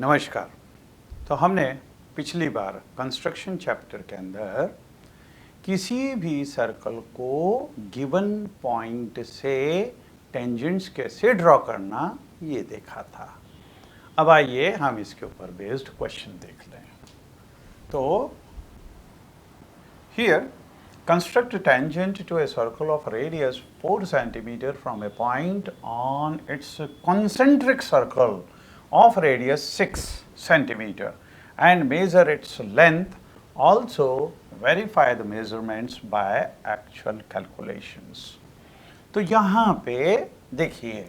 नमस्कार। तो हमने पिछली बार कंस्ट्रक्शन चैप्टर के अंदर किसी भी सर्कल को गिवन पॉइंट से टेंजेंट्स कैसे ड्रॉ करना ये देखा था। अब आइए हम इसके ऊपर बेस्ड क्वेश्चन देख लें। तो here construct a tangent to a circle of radius 4 centimeter from a point on its concentric circle of radius 6 centimeter and measure its length. Also verify the measurements by actual calculations. तो यहाँ पे देखिए,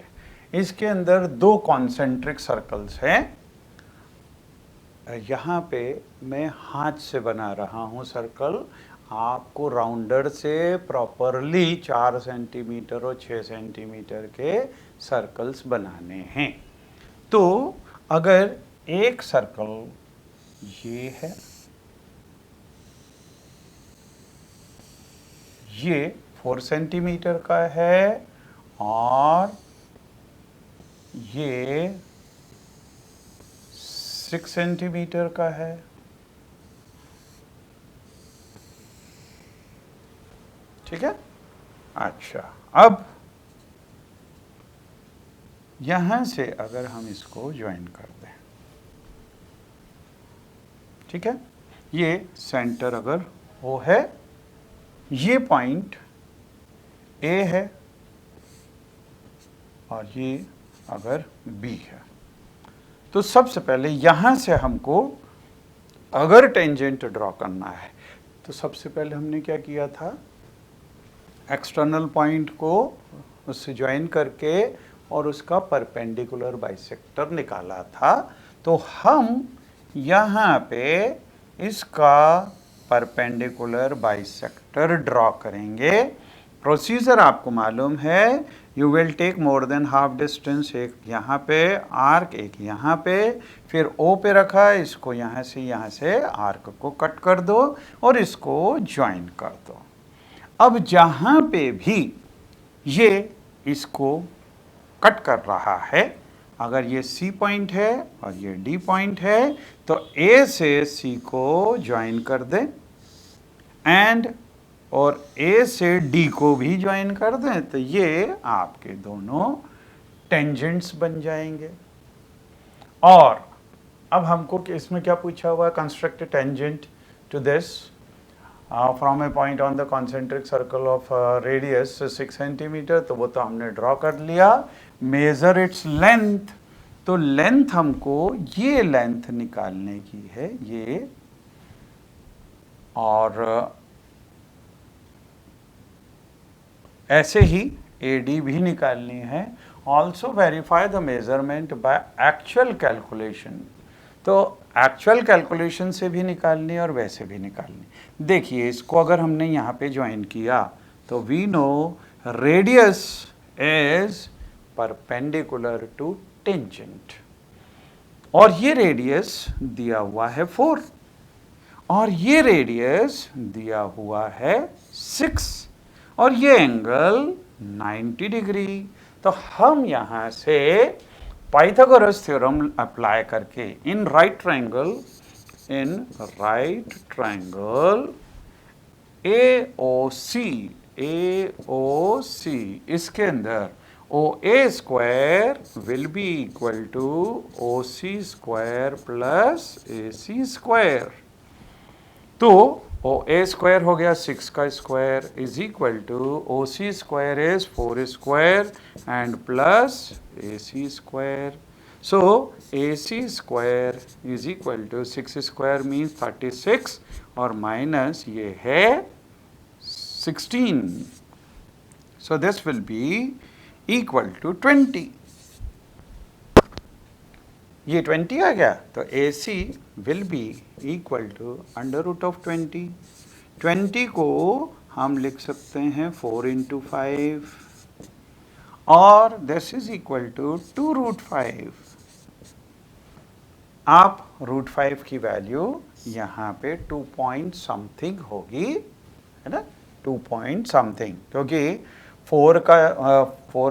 इसके अंदर दो concentric circles हैं। यहाँ पे मैं हाथ से बना रहा हूँ सर्कल, आपको राउंडर से प्रॉपरली 4 सेंटीमीटर और 6 सेंटीमीटर के सर्कल्स बनाने हैं। तो अगर एक सर्कल ये है, ये 4 सेंटीमीटर का है और ये 6 सेंटीमीटर का है, ठीक है। अच्छा, अब यहां से अगर हम इसको ज्वाइन कर दें, ठीक है, ये सेंटर अगर वो है, ये पॉइंट ए है और ये अगर बी है, तो सबसे पहले यहां से हमको अगर टेंजेंट ड्रॉ करना है तो सबसे पहले हमने क्या किया था, एक्सटर्नल पॉइंट को उससे ज्वाइन करके और उसका परपेंडिकुलर बाइसेक्टर निकाला था। तो हम यहाँ पे इसका परपेंडिकुलर बाइसेक्टर ड्रॉ करेंगे। प्रोसीजर आपको मालूम है, you will take more than half distance, एक यहाँ पे आर्क, एक यहाँ पे, फिर ओ पे रखा, इसको यहाँ से आर्क को कट कर दो और इसको ज्वाइन कर दो। अब जहाँ पे भी ये इसको कट कर रहा है, अगर ये सी पॉइंट है और ये डी पॉइंट है, तो ए से सी को ज्वाइन कर दें एंड और ए से डी को भी ज्वाइन कर दें, तो ये आपके दोनों टेंजेंट्स बन जाएंगे। और अब हमको इसमें क्या पूछा हुआ है, construct tangent to this from a point on the concentric circle of radius 6 centimetre, तो वो तो हमने ड्रॉ कर लिया। मेजर इट्स लेंथ, तो लेंथ हमको ये लेंथ निकालने की है, ये, और ऐसे ही AD भी निकालनी है। Also verify the measurement by actual calculation, तो एक्चुअल कैलकुलेशन से भी निकालनी और वैसे भी निकालनी। देखिए, इसको अगर हमने यहाँ पे ज्वाइन किया तो we know radius is perpendicular to tangent, और ये रेडियस दिया हुआ है 4 और ये रेडियस दिया हुआ है 6 और ये एंगल 90 डिग्री। तो हम यहाँ से पाइथागोरस थ्योरम अप्लाई करके इन राइट ट्रायंगल AOC इसके अंदर OA square will be equal to OC square plus AC square. तो OA स्क्वायर हो गया 6 का square is equal to OC square is 4 square and plus AC square. So AC square is equal to 6 square means 36 और माइनस ये है 16। So this will be equal to 20। ये 20 आ गया, तो AC will be equal to under root of 20। 20 को हम लिख सकते हैं 4 इंटू 5 और this is equal to 2 root 5। आप रूट 5 की वैल्यू यहाँ पे 2 पॉइंट समथिंग होगी, है ना, 2 पॉइंट समथिंग, क्योंकि 4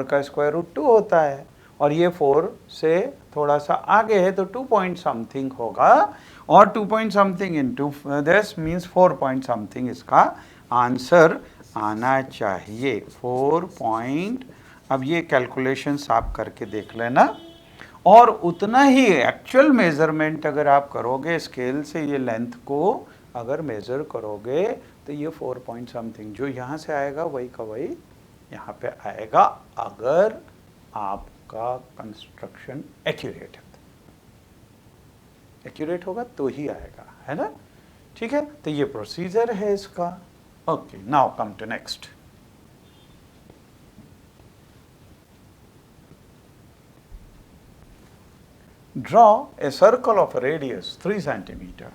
का स्क्वायर रूट 2 होता है और ये 4 से थोड़ा सा आगे है तो 2 पॉइंट समथिंग होगा, और 2 point something into this means 4 point something इसका आंसर आना चाहिए। 4 पॉइंट, अब ये कैलकुलेशंस आप करके देख लेना, और उतना ही एक्चुअल मेजरमेंट अगर आप करोगे स्केल से, ये लेंथ को अगर मेजर करोगे तो ये 4 पॉइंट समथिंग जो यहाँ से आएगा वही का वही यहाँ पे आएगा, अगर आपका कंस्ट्रक्शन एक्यूरेट है। एक्यूरेट होगा तो ही आएगा, है ना? ठीक है, तो ये प्रोसीजर है इसका। Okay, now come to next. Draw a circle of a radius 3 centimeter.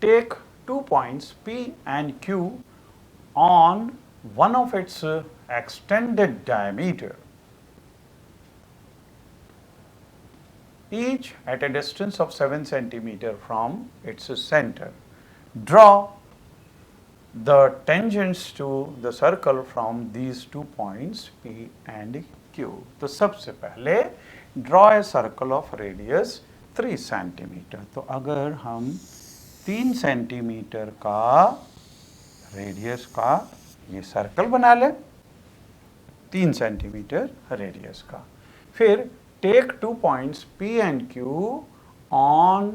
Take 2 points P and Q on one of its extended diameter, each at a distance of 7 centimeter from its center. Draw the tangents to the circle from these 2 points P and Q. तो सबसे पहले draw a circle of radius 3 centimetre. तो अगर हम 3 centimetre का radius का ये circle बना लें, 3 सेंटीमीटर रेडियस का, फिर take 2 points P and Q on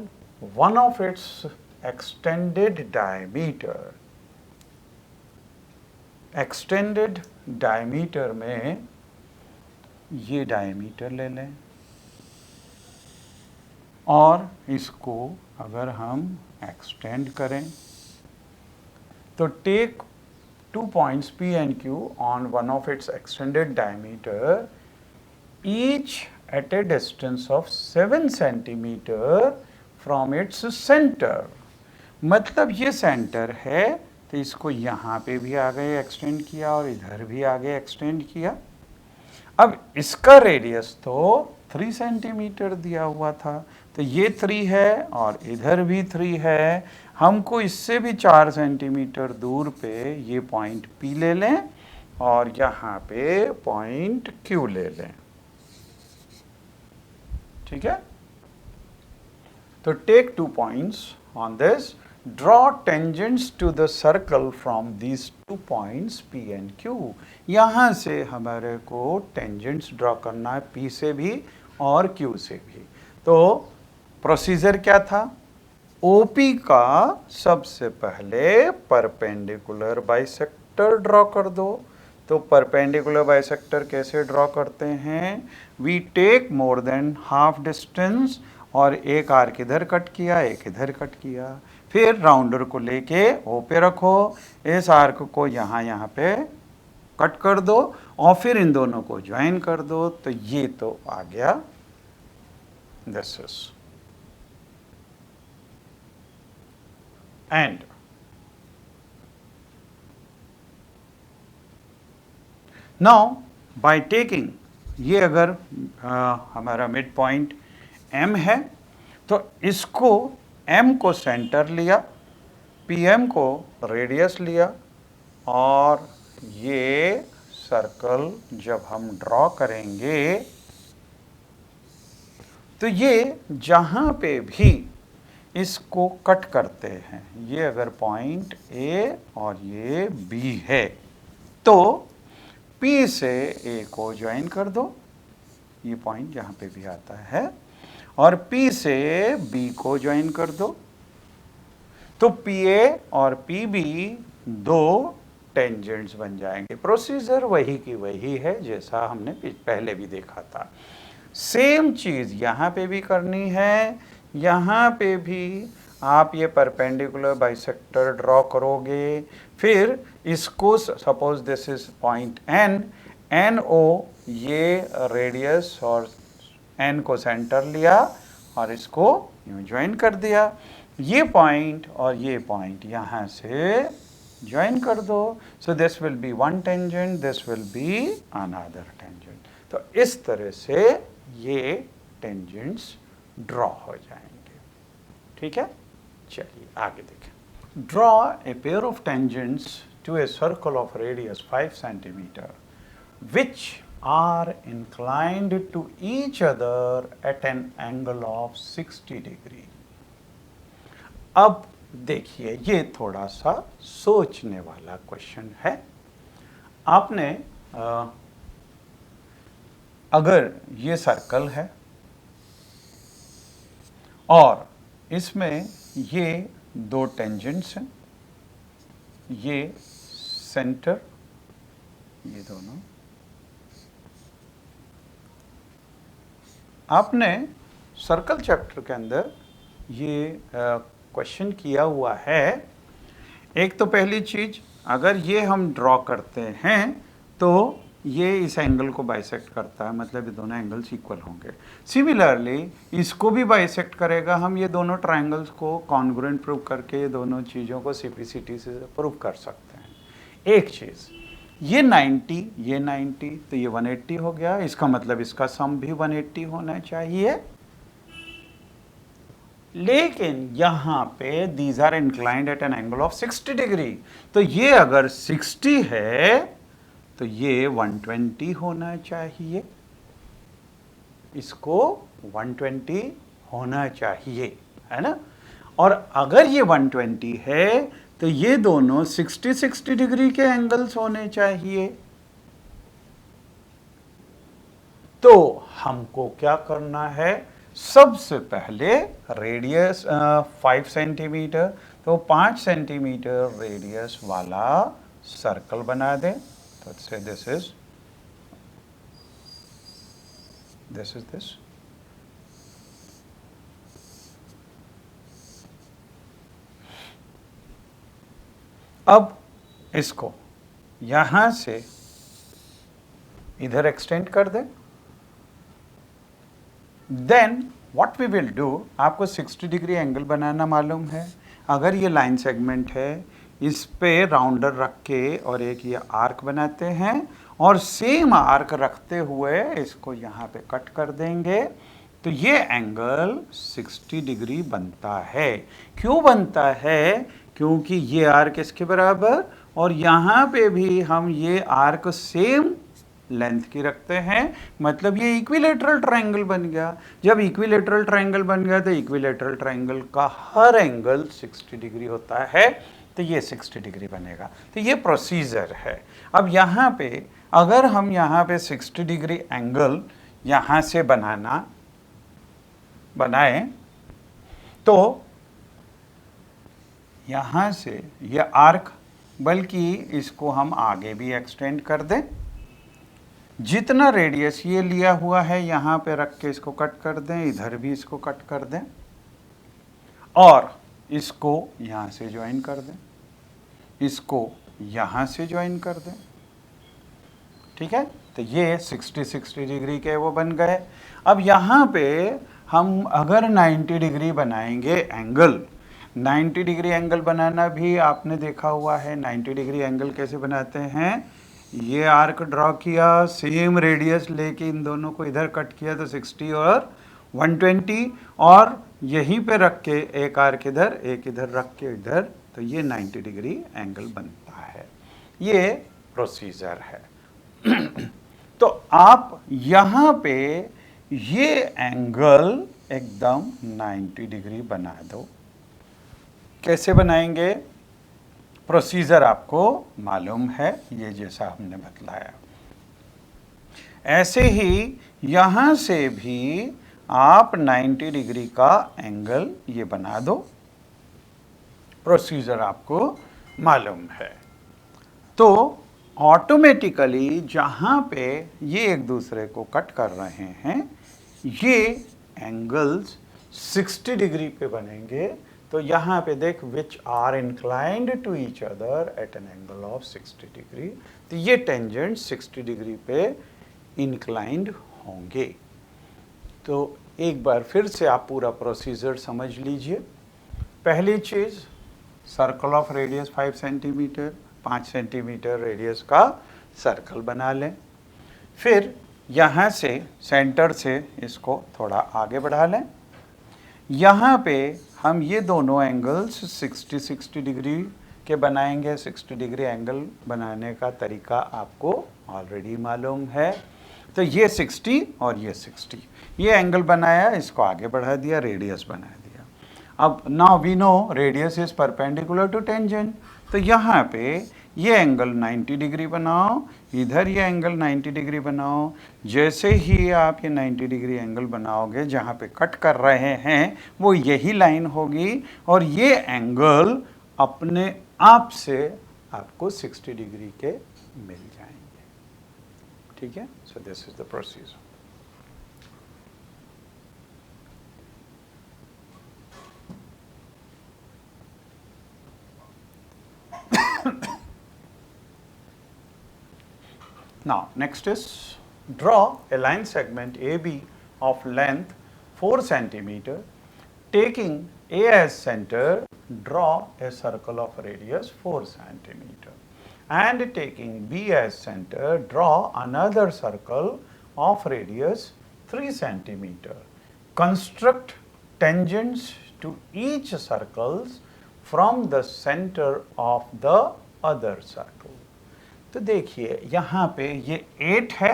one of its extended diameter. Extended diameter में ये डायमीटर ले लें, और इसको अगर हम एक्सटेंड करें तो take 2 points P and Q on one of its extended diameter, each at a distance of 7 centimetre from its centre. मतलब ये सेंटर है तो इसको यहाँ पे भी आगे एक्सटेंड किया और इधर भी आगे एक्सटेंड किया। अब इसका रेडियस तो 3 सेंटीमीटर दिया हुआ था, तो ये 3 है और इधर भी 3 है। हमको इससे भी 4 सेंटीमीटर दूर पे ये पॉइंट P ले लें और यहाँ पे पॉइंट Q ले लें। ठीक है, तो take 2 points on this, draw tangents to the circle from these 2 points P and Q। यहाँ से हमारे को टेंजेंट्स ड्रॉ करना है, P से भी और Q से भी। तो प्रोसीजर क्या था? OP का सबसे पहले परपेंडिकुलर बाइसेक्टर ड्रॉ कर दो। तो परपेंडिकुलर बाइसेक्टर कैसे ड्रॉ करते हैं? We take more than half distance, और एक आर्क इधर कट किया, एक इधर कट किया, फिर राउंडर को लेके O पे रखो, इस आर्क को यहाँ पे कट कर दो और फिर इन दोनों को ज्वाइन कर दो। तो ये तो आ गया this is and. Now by taking, ये अगर हमारा मिड पॉइंट M है तो इसको M को सेंटर लिया, PM को रेडियस लिया, और ये सर्कल जब हम ड्रॉ करेंगे तो ये जहाँ पे भी इसको कट करते हैं, ये अगर पॉइंट A और ये B है तो P से A को ज्वाइन कर दो, ये पॉइंट जहाँ पे भी आता है, और P से B को ज्वाइन कर दो। तो PA और PB दो टेंजेंट्स बन जाएंगे। प्रोसीजर वही की वही है जैसा हमने पहले भी देखा था। सेम चीज़ यहाँ पे भी करनी है। यहाँ पे भी आप ये परपेंडिकुलर बाइसेक्टर ड्रॉ करोगे, फिर इसको suppose this is point N, NO, ये रेडियस और N को सेंटर लिया और इसको यूँ ज्वाइन कर दिया। ये पॉइंट और ये पॉइंट यहाँ से ज्वाइन कर दो। सो this will B one tangent, this will be another tangent. तो इस तरह से ये टेंजेंट्स ड्रॉ हो जाएंगे। ठीक है, चलिए आगे देखें। Draw a pair of tangents to a circle of radius 5 centimetre which are inclined to each other at an angle of 60 degree. अब देखिए ये थोड़ा सा सोचने वाला क्वेश्चन है। आपने अगर ये सर्कल है और इसमें ये दो टेंजेंट्स हैं, ये सेंटर, ये दोनों, आपने सर्कल चैप्टर के अंदर ये क्वेश्चन किया हुआ है। एक तो पहली चीज, अगर ये हम ड्रॉ करते हैं तो ये इस एंगल को बाइसेक्ट करता है, मतलब ये दोनों एंगल्स इक्वल होंगे। सिमिलरली इसको भी बाइसेक्ट करेगा। हम ये दोनों ट्रायंगल्स को कॉन्ग्रुएंट प्रूव करके ये दोनों चीज़ों को सीपीसीटी से प्रूव कर सकते हैं। एक चीज़, ये 90, ये 90, तो ये 180 हो गया। इसका मतलब इसका सम भी 180 होना चाहिए। लेकिन यहां पे these are inclined at an angle of 60 degree, तो ये अगर 60 है तो ये 120 होना चाहिए, इसको 120 होना चाहिए, है ना। और अगर ये 120 है तो ये दोनों 60 डिग्री के एंगल्स होने चाहिए। तो हमको क्या करना है, सबसे पहले रेडियस 5 सेंटीमीटर, तो 5 सेंटीमीटर रेडियस वाला सर्कल बना दें। तो से दिस इज दिस। अब इसको यहां से इधर एक्सटेंड कर दें। Then what we will do, आपको 60 डिग्री एंगल बनाना मालूम है। अगर ये लाइन सेगमेंट है, इस पे राउंडर रख के और एक ये आर्क बनाते हैं और सेम आर्क रखते हुए इसको यहाँ पे कट कर देंगे, तो ये एंगल 60 डिग्री बनता है। क्यों बनता है, क्योंकि ये आर्क इसके बराबर और यहाँ पे भी हम ये आर्क सेम लेंथ की रखते हैं, मतलब ये इक्विलेटरल ट्रायंगल बन गया। जब इक्विलेटरल ट्रायंगल बन गया तो इक्विलेटरल ट्रायंगल का हर एंगल 60 डिग्री होता है, तो ये 60 डिग्री बनेगा। तो ये प्रोसीजर है। अब यहाँ पे अगर हम यहाँ पे 60 डिग्री एंगल यहाँ से बनाए तो यहाँ से ये आर्क, बल्कि इसको हम आगे भी एक्सटेंड कर दें। जितना रेडियस ये लिया हुआ है यहाँ पे रख के इसको कट कर दें, इधर भी इसको कट कर दें और इसको यहाँ से ज्वाइन कर दें, इसको यहाँ से ज्वाइन कर दें। ठीक है, तो ये 60 डिग्री के वो बन गए। अब यहाँ पे हम अगर 90 डिग्री बनाएंगे एंगल, 90 डिग्री एंगल बनाना भी आपने देखा हुआ है। 90 डिग्री एंगल कैसे बनाते हैं, ये आर्क ड्रॉ किया, सेम रेडियस लेके इन दोनों को इधर कट किया, तो 60 और 120 और यहीं पे रख के एक आर्क इधर एक इधर रख के इधर, तो ये 90 डिग्री एंगल बनता है। ये प्रोसीजर है। तो आप यहाँ पे ये एंगल एकदम 90 डिग्री बना दो। कैसे बनाएंगे, प्रोसीजर आपको मालूम है, ये जैसा हमने बतलाया। ऐसे ही यहाँ से भी आप 90 डिग्री का एंगल ये बना दो। प्रोसीजर आपको मालूम है। तो ऑटोमेटिकली जहाँ पे ये एक दूसरे को कट कर रहे हैं, ये एंगल्स 60 डिग्री पे बनेंगे। तो यहाँ पे देख, which are inclined to each other at an angle of 60 degree, तो ये टेंजेंट 60 डिग्री पे इंक्लाइंड होंगे। तो एक बार फिर से आप पूरा प्रोसीजर समझ लीजिए। पहली चीज़, circle of radius 5 centimetre, 5 centimetre radius का सर्कल बना लें। फिर यहाँ से सेंटर से इसको थोड़ा आगे बढ़ा लें। यहाँ पे हम ये दोनों एंगल्स 60 डिग्री के बनाएंगे। 60 डिग्री एंगल बनाने का तरीका आपको ऑलरेडी मालूम है। तो ये 60 और ये 60, ये एंगल बनाया, इसको आगे बढ़ा दिया, रेडियस बना दिया। अब now we know radius is perpendicular to tangent, तो यहाँ पे ये एंगल 90 डिग्री बनाओ, इधर ये एंगल 90 डिग्री बनाओ। जैसे ही आप ये 90 डिग्री एंगल बनाओगे, जहाँ पे कट कर रहे हैं वो यही लाइन होगी, और ये एंगल अपने आप से आपको 60 डिग्री के मिल जाएंगे। ठीक है, so this is the procedure. Now, next is draw a line segment AB of length 4 centimeter. Taking A as center, draw a circle of radius 4 centimeter. And taking B as center, draw another circle of radius 3 centimeter. Construct tangents to each circles from the center of the other circle. तो देखिए यहाँ पे ये 8 है,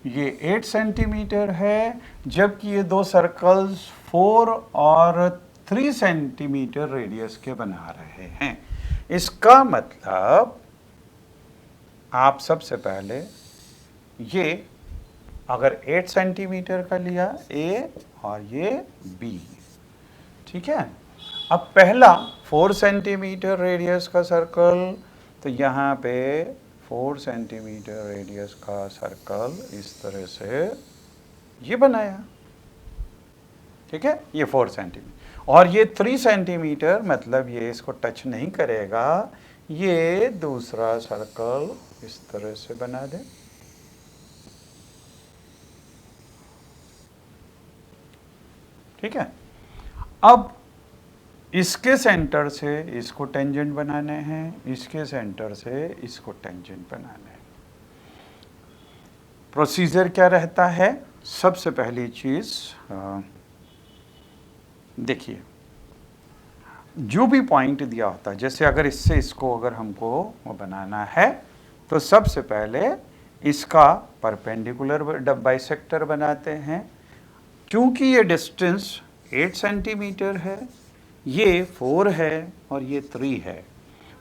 ये 8 centimetre है, जबकि ये दो सर्कल्स 4 और 3 सेंटीमीटर रेडियस के बना रहे हैं। इसका मतलब आप सबसे पहले ये अगर 8 सेंटीमीटर का लिया A और ये B, ठीक है। अब पहला 4 सेंटीमीटर रेडियस का सर्कल, तो यहाँ पे 4 सेंटीमीटर रेडियस का सर्कल इस तरह से ये बनाया, ठीक है, ये 4 सेंटीमीटर, और ये 3 सेंटीमीटर मतलब ये इसको टच नहीं करेगा, ये दूसरा सर्कल इस तरह से बना दे। ठीक है, अब इसके सेंटर से इसको टेंजेंट बनाने हैं, इसके सेंटर से इसको टेंजेंट बनाने हैं। प्रोसीजर क्या रहता है? सबसे पहली चीज देखिए, जो भी पॉइंट दिया होता है, जैसे अगर इससे इसको अगर हमको बनाना है, तो सबसे पहले इसका परपेंडिकुलर बाइसेक्टर बनाते हैं। क्योंकि ये डिस्टेंस 8 सेंटीमीटर है, ये 4 है और ये 3 है,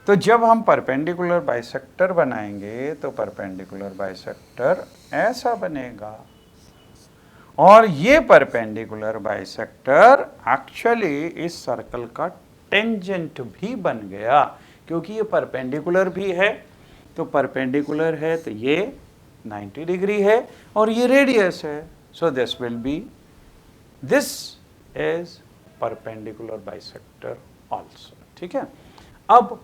तो जब हम परपेंडिकुलर बाइसेक्टर बनाएंगे तो परपेंडिकुलर बाइसेक्टर ऐसा बनेगा, और ये परपेंडिकुलर बाइसेक्टर एक्चुअली इस सर्कल का टेंजेंट भी बन गया, क्योंकि ये परपेंडिकुलर भी है, तो परपेंडिकुलर है तो ये 90 डिग्री है और ये रेडियस है, so this will be, this is perpendicular bisector also. ठीक है, अब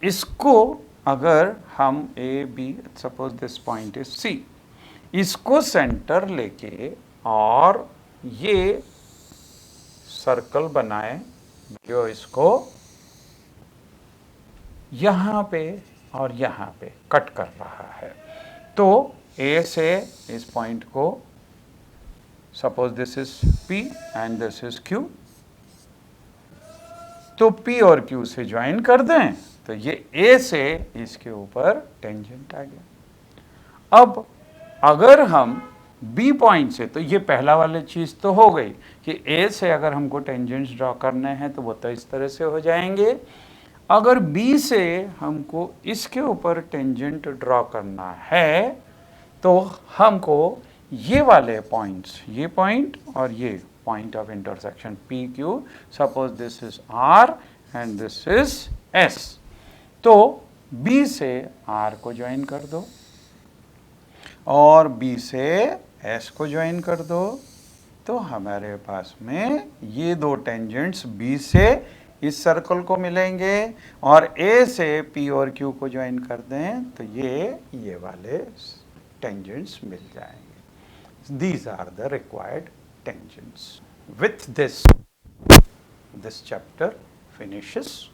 इसको अगर हम A B, suppose this point is C, इसको सेंटर लेके और ये सर्कल बनाए जो इसको यहाँ पे और यहाँ पे कट कर रहा है, तो ए से इस पॉइंट को, suppose this is P and this is Q, तो P और Q से ज्वाइन कर दें तो ये A से इसके ऊपर टेंजेंट आ गया। अब अगर हम B पॉइंट से, तो ये पहला वाली चीज़ तो हो गई कि A से अगर हमको टेंजेंट्स ड्रॉ करने हैं तो वो तो इस तरह से हो जाएंगे। अगर B से हमको इसके ऊपर टेंजेंट ड्रॉ करना है तो हमको ये वाले पॉइंट्स, ये पॉइंट और ये point of intersection PQ, suppose this is R and this is S, तो B से R को ज्वाइन कर दो और B से S को ज्वाइन कर दो, तो हमारे पास में ये दो टेंजेंट्स B से इस सर्कल को मिलेंगे, और A से P और Q को ज्वाइन कर दें तो ये वाले टेंजेंट्स मिल जाएंगे। These are the required tangents. With this chapter finishes.